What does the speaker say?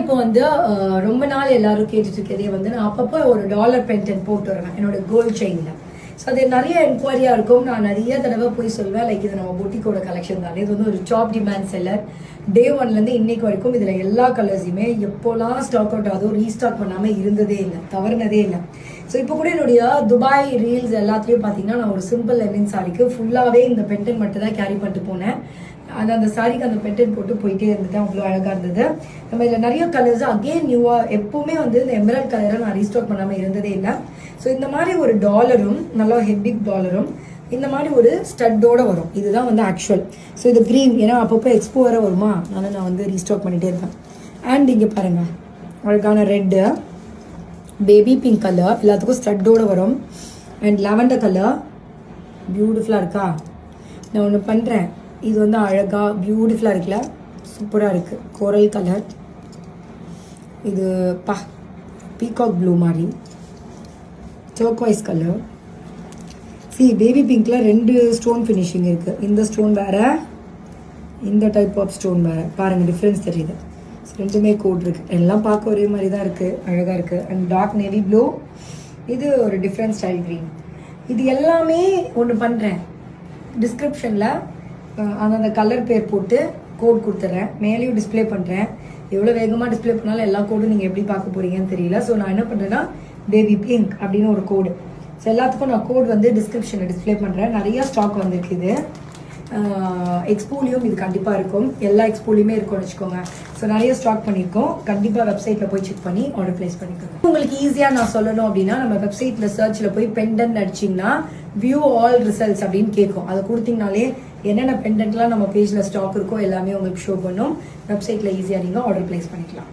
இப்போ வந்து ரொம்ப நாள் எல்லாரும் கேட்டுட்டு இருக்கிறதே வந்து நான் அப்பப்போ ஒரு டாலர் பென்டென்ட் போட்டு வருவேன் என்னோட கோல்ட் செயினில். ஸோ அது நிறைய என்கொயரியாக இருக்கும். நான் நிறைய தடவை போய் சொல்வேன், லைக் இது நம்ம பொட்டிக்கோட கலெக்ஷன் தானே, இது வந்து ஒரு டாப் டிமாண்ட் செல்லர். டே 1லேருந்து இன்னைக்கு வரைக்கும் இதில் எல்லா கலர்ஸுமே எப்போலாம் ஸ்டாக் அவுட் ஆகுதோ ரீஸ்டாக் பண்ணாமல் இருந்ததே இல்லை, தவறுனதே இல்லை. ஸோ இப்போ கூட என்னுடைய துபாய் ரீல்ஸ் எல்லாத்துலேயும் பார்த்தீங்கன்னா நான் ஒரு சிம்பிள் லெனின் சாரிக்கு ஃபுல்லாகவே இந்த பென்டென்ட் மட்டும் தான் கேரி பண்ணிட்டு போனேன். அந்த சாரிக்கு அந்த பென்டென்ட் போட்டு போயிட்டே இருந்தது, அவ்வளோ அழகாக இருந்தது. நம்ம இதில் நிறைய கலர்ஸ் அகெயின் நியூவாக எப்போவுமே வந்து இந்த எமரல்ட் கலரை நான் ரீஸ்டாக் பண்ணாமல் இருந்ததே இல்லை. ஸோ இந்த மாதிரி ஒரு டாலரும் நல்லா ஹெவி டாலரும் இந்த மாதிரி ஒரு ஸ்டட்டோட வரும். இதுதான் வந்து ஆக்சுவல். ஸோ இது க்ரீன், ஏன்னா அப்பப்போ எக்ஸ்போ வர வருமா, அதனால் நான் வந்து ரீஸ்டாக் பண்ணிகிட்டே இருப்பேன். அண்ட் இங்கே பாருங்கள் அழகான ரெட்டு, பேபி பிங்க் கலர் எல்லாத்துக்கும் ஸ்டட்டோடு வரும். அண்ட் லாவெண்டர் கலர் பியூட்டிஃபுல்லாக இருக்கா. நான் ஒன்று பண்ணுறேன், இது வந்து அழகாக பியூட்டிஃபுல்லாக இருக்குல்ல, சூப்பராக இருக்குது. கோரல் கலர், இது பீகாக் ப்ளூ மாதிரி, டர்க்வைஸ் கலர். பேபி பிங்க்கில் 2 ஸ்டோன் ஃபினிஷிங் இருக்குது. இந்த ஸ்டோன் வேறு, இந்த டைப் ஆஃப் ஸ்டோன் வேறு. பாருங்கள் டிஃப்ரென்ஸ் தெரியுது. ரெண்டுமே கோட் இருக்குது, எல்லாம் பார்க்க ஒரே மாதிரி தான் இருக்குது, அழகாக இருக்குது. அண்ட் டார்க் நேவி ப்ளூ, இது ஒரு டிஃப்ரெண்ட் ஸ்டைல் க்ரீன். இது எல்லாமே ஒன்று பண்ணுறேன், டிஸ்கிரிப்ஷனில் அந்த கலர் பேர் போட்டு கோட் கொடுத்துட்றேன், மேலேயும் டிஸ்பிளே பண்ணுறேன். எவ்வளோ வேகமாக டிஸ்பிளே பண்ணாலும் எல்லா கோடும் நீங்கள் எப்படி பார்க்க போகிறீங்கன்னு தெரியல. ஸோ நான் என்ன பண்ணுறேன்னா பேபி பிங்க் அப்படின்னு ஒரு கோடு. ஸோ எல்லாத்துக்கும் நான் கோட் வந்து டிஸ்கிரிப்ஷனில் டிஸ்பிளே பண்ணுறேன். நிறையா ஸ்டாக் வந்திருக்கு. இது எக்ஸ்போலையும் இது கண்டிப்பாக இருக்கும், எல்லா எக்ஸ்போலையுமே இருக்கும்னு வச்சுக்கோங்க. ஸோ நிறைய ஸ்டாக் பண்ணியிருக்கோம். கண்டிப்பாக வெப்சைட்டில் போய் செக் பண்ணி ஆர்டர் ப்ளேஸ் பண்ணிக்கோங்க. உங்களுக்கு ஈஸியாக நான் சொல்லணும் அப்படின்னா, நம்ம வெப்சைட்டில் சர்ச்சில் போய் பெண்டன்ட் அடிச்சிங்கன்னா வியூ ஆல் ரிசல்ட்ஸ் அப்படின்னு கேட்கும். அதை கொடுத்தீங்கனாலே என்னென்ன பெண்டன்ட்லாம் நம்ம பேஜில் ஸ்டாக் இருக்கோ எல்லாமே உங்களுக்கு ஷோ பண்ணும். வெப்சைட்டில் ஈஸியாக நீங்கள் ஆர்டர் ப்ளேஸ் பண்ணிக்கலாம்.